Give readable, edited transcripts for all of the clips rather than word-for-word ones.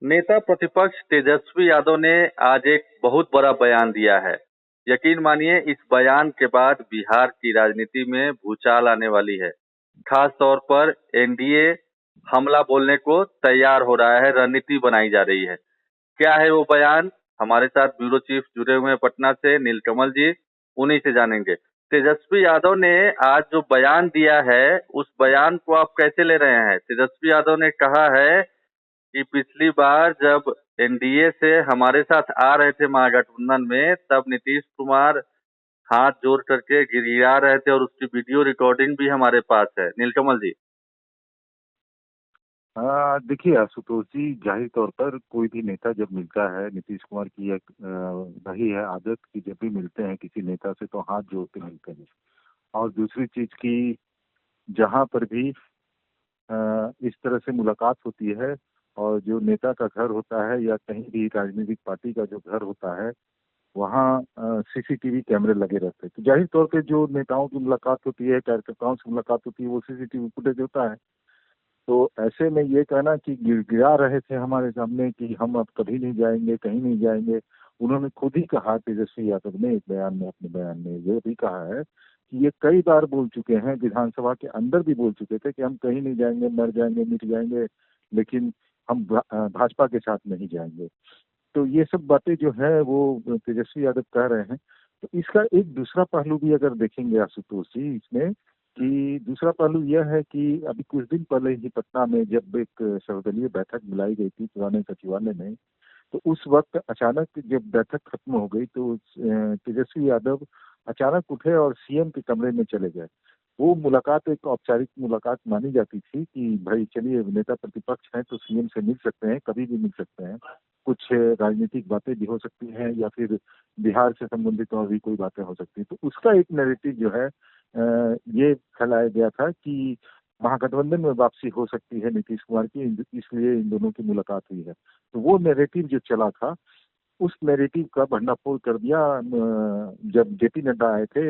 नेता प्रतिपक्ष तेजस्वी यादव ने आज एक बहुत बड़ा बयान दिया है। यकीन मानिए इस बयान के बाद बिहार की राजनीति में भूचाल आने वाली है। खास तौर पर एनडीए हमला बोलने को तैयार हो रहा है, रणनीति बनाई जा रही है। क्या है वो बयान? हमारे साथ ब्यूरो चीफ जुड़े हुए हैं पटना से, नीलकमल जी, उन्हीं से जानेंगे। तेजस्वी यादव ने आज जो बयान दिया है, उस बयान को आप कैसे ले रहे हैं? तेजस्वी यादव ने कहा है कि पिछली बार जब एनडीए से हमारे साथ आ रहे थे महागठबंधन में, तब नीतीश कुमार हाथ जोड़ करके गिड़गिड़ा रहे थे और उसकी वीडियो रिकॉर्डिंग भी हमारे पास है। नीलकमल जी। देखिए आशुतोष जी, जाहिर तौर पर कोई भी नेता जब मिलता है, नीतीश कुमार की एक रही है आदत कि जब भी मिलते हैं किसी नेता से तो हाथ जोड़ के मिलते हैं। और दूसरी चीज की, जहां पर भी इस तरह से मुलाकात होती है और जो नेता का घर होता है या कहीं भी राजनीतिक पार्टी का जो घर होता है, वहाँ सीसीटीवी कैमरे लगे रहते हैं। तो जाहिर तौर पे जो नेताओं की मुलाकात होती है, कार्यकर्ताओं से मुलाकात होती है, वो सीसीटीवी फुटेज होता है। तो ऐसे में ये कहना कि गिड़गिड़ा रहे थे हमारे सामने कि हम अब कभी नहीं जाएंगे, कहीं नहीं जाएंगे। उन्होंने खुद ही कहा, तेजस्वी यादव ने एक बयान में, अपने बयान में ये भी कहा है कि ये कई बार बोल चुके हैं, विधानसभा के अंदर भी बोल चुके थे कि हम कहीं नहीं जाएंगे, मर जाएंगे, मिट जाएंगे, लेकिन हम भाजपा के साथ नहीं जाएंगे। तो ये सब बातें जो है वो तेजस्वी यादव कह रहे हैं। तो इसका एक दूसरा पहलू भी अगर देखेंगे आशुतोष जी इसमें, कि दूसरा पहलू यह है कि अभी कुछ दिन पहले ही पटना में जब एक सर्वदलीय बैठक बुलाई गई थी पुराने सचिवालय में, तो उस वक्त अचानक जब बैठक खत्म हो गई तो तेजस्वी यादव अचानक उठे और सीएम के कमरे में चले गए। वो मुलाकात एक औपचारिक मुलाकात मानी जाती थी कि भाई चलिए, नेता प्रतिपक्ष हैं तो सीएम से मिल सकते हैं, कभी भी मिल सकते हैं, कुछ राजनीतिक बातें भी हो सकती हैं या फिर बिहार से संबंधित और भी कोई बातें हो सकती हैं। तो उसका एक नैरेटिव जो है ये फैलाया गया था कि महागठबंधन में वापसी हो सकती है नीतीश कुमार की, इसलिए इन दोनों की मुलाकात हुई है। तो वो नैरेटिव जो चला था, उस नैरेटिव का भंडाफोड़ कर दिया जब जेपी नड्डा आए थे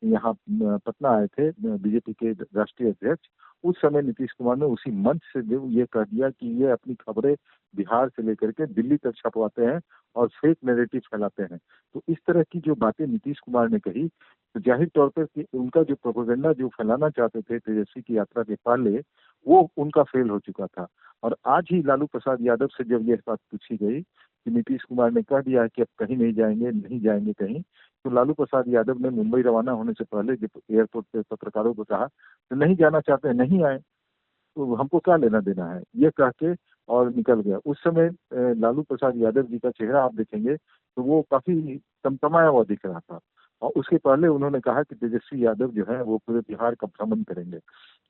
यहाँ, पटना आए थे, बीजेपी के राष्ट्रीय अध्यक्ष। उस समय नीतीश कुमार ने उसी मंच से जो ये कह दिया कि ये अपनी खबरें बिहार से लेकर के दिल्ली तक छपवाते हैं और फेक नैरेटिव फैलाते हैं। तो इस तरह की जो बातें नीतीश कुमार ने कही, तो जाहिर तौर पर कि उनका जो प्रोपेगेंडा जो फैलाना चाहते थे तेजस्वी की यात्रा के पहले, वो उनका फेल हो चुका था। और आज ही लालू प्रसाद यादव से जब यह बात पूछी गई कि नीतीश कुमार ने कह दिया है कि अब कहीं नहीं जाएंगे, नहीं जाएंगे कहीं, तो लालू प्रसाद यादव ने मुंबई रवाना होने से पहले जब एयरपोर्ट पे पत्रकारों को कहा तो नहीं जाना चाहते हैं, नहीं आए, तो हमको क्या लेना देना है, ये कह के और निकल गया। उस समय लालू प्रसाद यादव जी का चेहरा आप देखेंगे तो वो काफी तमतमाया हुआ दिख रहा था। और उसके पहले उन्होंने कहा कि तेजस्वी यादव जो है वो पूरे बिहार का भ्रमण करेंगे।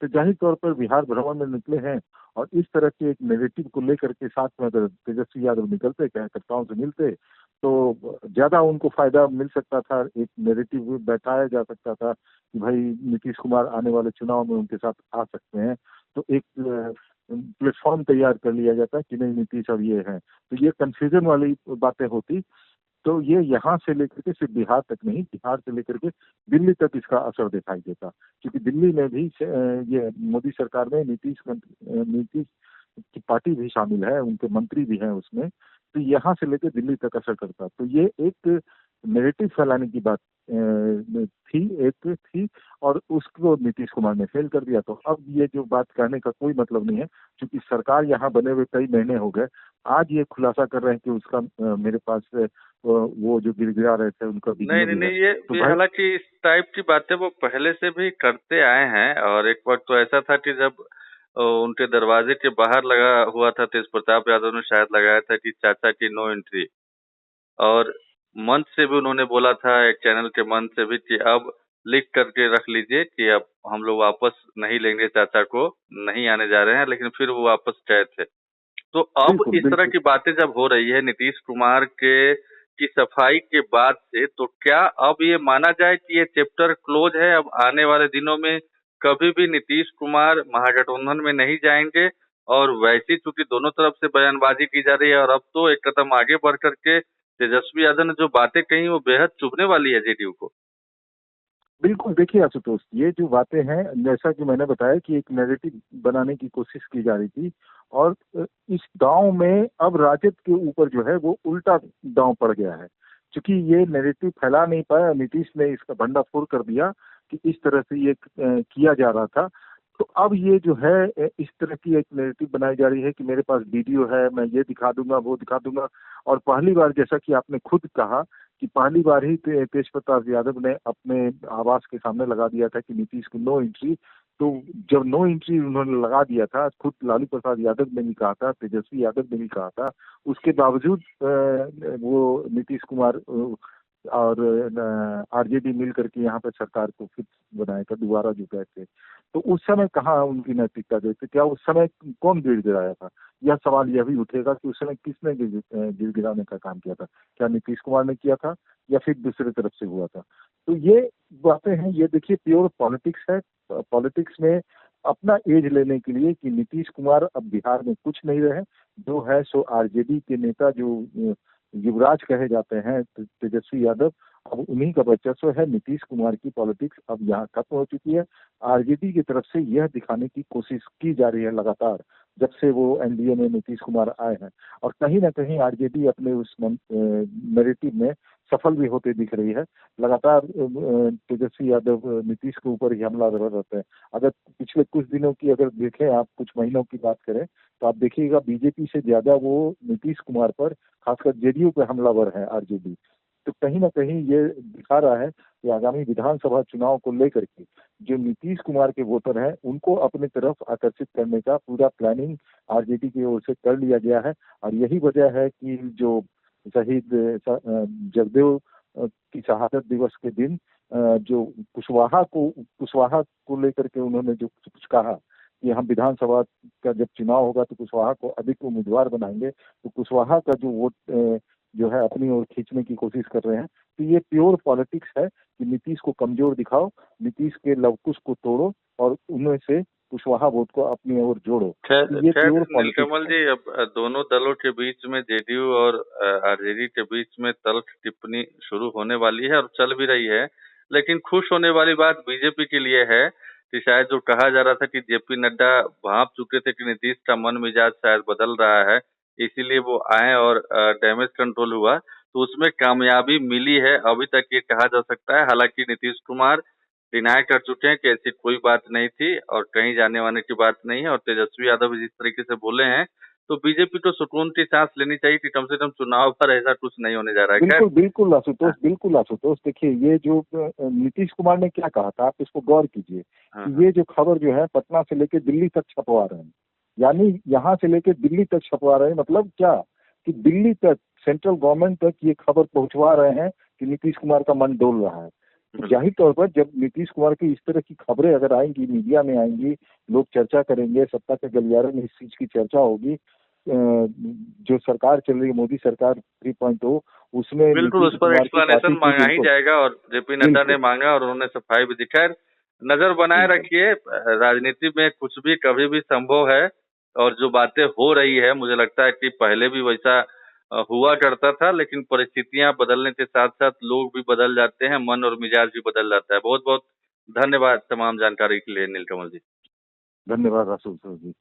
तो जाहिर तौर पर बिहार भ्रमण में निकले हैं और इस तरह के एक नेगेटिव को लेकर के साथ में अगर तेजस्वी यादव निकलते, कार्यकर्ताओं से मिलते, तो ज्यादा उनको फायदा मिल सकता था, एक नेगेटिव बैठाया जा सकता था कि भाई नीतीश कुमार आने वाले चुनाव में उनके साथ आ सकते हैं। तो एक प्लेटफॉर्म तैयार कर लिया जाता है कि नहीं, नीतीश अब ये है, तो ये कंफ्यूजन वाली बातें होती। तो ये यहाँ से लेकर के सिर्फ बिहार तक नहीं, बिहार से लेकर के दिल्ली तक इसका असर दिखाई देता, क्योंकि दिल्ली में भी ये मोदी सरकार में नीतीश की पार्टी भी शामिल है, उनके मंत्री भी हैं उसमें। तो यहाँ से लेकर दिल्ली तक असर करता, तो ये एक नेगेटिव फैलाने की बात थी और उसको नीतीश कुमार ने फेल कर दिया। तो अब ये जो बात कहने का कोई मतलब नहीं है, क्योंकि सरकार यहाँ बने हुए कई महीने हो गए। आज ये खुलासा कर रहे हैं कि उसका मेरे पास वो जो गिड़गिड़ा रहे थे उनका नहीं वीडियो नहीं भी है। नहीं, तो ये भाई हालांकि इस टाइप की बातें वो पहले से भी करते आए हैं। और एक वक्त तो ऐसा था कि जब उनके दरवाजे के बाहर लगा हुआ था, तेज प्रताप यादव ने शायद लगाया था कि चाचा की नो एंट्री। और मंच से भी उन्होंने बोला था, एक चैनल के मंच से भी, कि अब लिख करके रख लीजिए कि अब हम लोग वापस नहीं लेंगे चाचा को, नहीं आने जा रहे हैं। लेकिन फिर वो वापस गए थे। तो अब बिल्कुल इस तरह बिल्कुल। की बातें जब हो रही है नीतीश कुमार के की सफाई के बाद से, तो क्या अब ये माना जाए कि ये चैप्टर क्लोज है? अब आने वाले दिनों में कभी भी नीतीश कुमार महागठबंधन में नहीं जाएंगे? और वैसे चूंकि दोनों तरफ से बयानबाजी की जा रही है, और अब तो एक कदम आगे बढ़ करके तेजस्वी यादव ने जो बातें कही वो बेहद चुभने वाली है जेडीयू को। बिल्कुल, देखिए आशुतोष, ये जो बातें हैं, जैसा कि मैंने बताया कि एक नैरेटिव बनाने की कोशिश की जा रही थी, और इस दांव में अब राजद के ऊपर जो है वो उल्टा दांव पड़ गया है। क्योंकि ये नैरेटिव फैला नहीं पाया, नीतीश ने इसका भंडाफोड़ कर दिया कि इस तरह से ये किया जा रहा था। तो अब ये जो है इस तरह की एक नैरेटिव बनाई जा रही है कि मेरे पास वीडियो है, मैं ये दिखा दूंगा, वो दिखा दूंगा। और पहली बार, जैसा कि आपने खुद कहा, कि पहली बार ही तेज प्रताप यादव ने अपने आवास के सामने लगा दिया था कि नीतीश को नो एंट्री। तो जब नो एंट्री उन्होंने लगा दिया था, खुद लालू प्रसाद यादव ने भी कहा था, तेजस्वी यादव ने भी कहा था, उसके बावजूद वो नीतीश कुमार और आरजेडी मिल करके यहाँ पे सरकार को फिर बनाया था, दोबारा जुटाए थे। तो उस समय कहाँ उनकी नैतिकता गई थी? क्या उस समय कौन गिड़गिड़ाया था? यह सवाल यह भी उठेगा कि उस समय किसने गिड़गिड़ाने का काम किया था? क्या नीतीश कुमार ने किया था या फिर दूसरी तरफ से हुआ था? तो ये बातें हैं, ये देखिए प्योर पॉलिटिक्स है। पॉलिटिक्स में अपना एज लेने के लिए कि नीतीश कुमार अब बिहार में कुछ नहीं रहे, जो है सो आरजेडी के नेता जो युवराज कहे जाते हैं, तेजस्वी यादव, अब उन्हीं का वर्चस्व है। नीतीश कुमार की पॉलिटिक्स अब यहाँ खत्म हो चुकी है। आरजेडी की तरफ से यह दिखाने की कोशिश की जा रही है लगातार, जब से वो एनडीए में नीतीश कुमार आए हैं। और कहीं ना कहीं आरजेडी अपने उस नैरेटिव में सफल भी होते दिख रही है। लगातार तेजस्वी यादव नीतीश के ऊपर ही हमला रहते हैं। अगर पिछले कुछ दिनों की अगर देखें आप, कुछ महीनों की बात करें, तो आप देखिएगा बीजेपी से ज्यादा वो नीतीश कुमार पर, खासकर जेडीयू पे हमलावर है आरजेडी। तो कहीं ना कहीं ये दिखा रहा है कि आगामी विधानसभा चुनाव को लेकर के जो नीतीश कुमार के वोटर हैं, उनको अपने तरफ आकर्षित करने का पूरा प्लानिंग आरजेडी की ओर से कर लिया गया है। और यही वजह है कि जो शहीद जगदेव की शहादत दिवस के दिन जो कुशवाहा को लेकर के उन्होंने जो कुछ कहा कि हम विधानसभा का जब चुनाव होगा तो कुशवाहा को अधिक उम्मीदवार बनाएंगे, तो कुशवाहा का जो वोट जो है अपनी ओर खींचने की कोशिश कर रहे हैं। तो ये प्योर पॉलिटिक्स है कि नीतीश को कमजोर दिखाओ, नीतीश के लवकुश को तोड़ो और उनमें से कुशवाहा वोट को अपनी ओर जोड़ो। खैर तो ये खैर प्योर पॉलिटिक्स नीलकमल है। जी, अब दोनों दलों के बीच में जेडीयू और आरजेडी के बीच में तल्ख टिप्पणी शुरू होने वाली है और चल भी रही है। लेकिन खुश होने वाली बात बीजेपी के लिए है कि शायद जो कहा जा रहा था कि जेपी नड्डा भांप चुके थे कि नीतीश का मन मिजाज शायद बदल रहा है, इसीलिए वो आए और डैमेज कंट्रोल हुआ, तो उसमें कामयाबी मिली है अभी तक, ये कहा जा सकता है। हालांकि नीतीश कुमार डिनाई कर चुके हैं कि ऐसी कोई बात नहीं थी और कहीं जाने वाने की बात नहीं है, और तेजस्वी यादव भी जिस तरीके से बोले हैं, तो बीजेपी को सुकून की सांस लेनी चाहिए कि कम से कम चुनाव पर ऐसा कुछ नहीं होने जा रहा है। खैर। बिल्कुल बिल्कुल आशुतोष, हाँ, बिल्कुल आशुतोष, देखिए ये जो नीतीश कुमार ने क्या कहा था, आप इसको गौर कीजिए हाँ, कि हाँ। ये जो खबर जो है पटना से लेके दिल्ली तक छपवा रहे हैं, यानी यहाँ से लेके दिल्ली तक छपवा रहे हैं। मतलब क्या कि दिल्ली तक, सेंट्रल गवर्नमेंट तक ये खबर पहुंचवा रहे हैं कि नीतीश कुमार का मन डोल रहा है। तो बिल्कुल। जाहिर तौर पर जब नीतीश कुमार की इस तरह की खबरें अगर आएंगी, मीडिया में आएंगी, लोग चर्चा करेंगे, सत्ता के गलियारे में इस चीज की चर्चा होगी। जो सरकार चल रही है, मोदी सरकार 3.0, उसमें बिल्कुल, नीतीश उस पर कुमार की एक्सप्लेनेशन पार्टी की, मांगा ही बिल्कुल जाएगा और जेपी नड्डा ने बिल्कुल मांगा और उन्होंने सफाई भी दी। खैर, नजर बनाए बिल्कुल रखिए, राजनीति में कुछ भी कभी भी संभव है, और जो बातें हो रही है मुझे लगता है कि पहले भी वैसा हुआ करता था, लेकिन परिस्थितियां बदलने के साथ साथ लोग भी बदल जाते हैं, मन और मिजाज भी बदल जाता है। बहुत बहुत धन्यवाद तमाम जानकारी के लिए नीलकमल जी। धन्यवाद आशुतोष जी।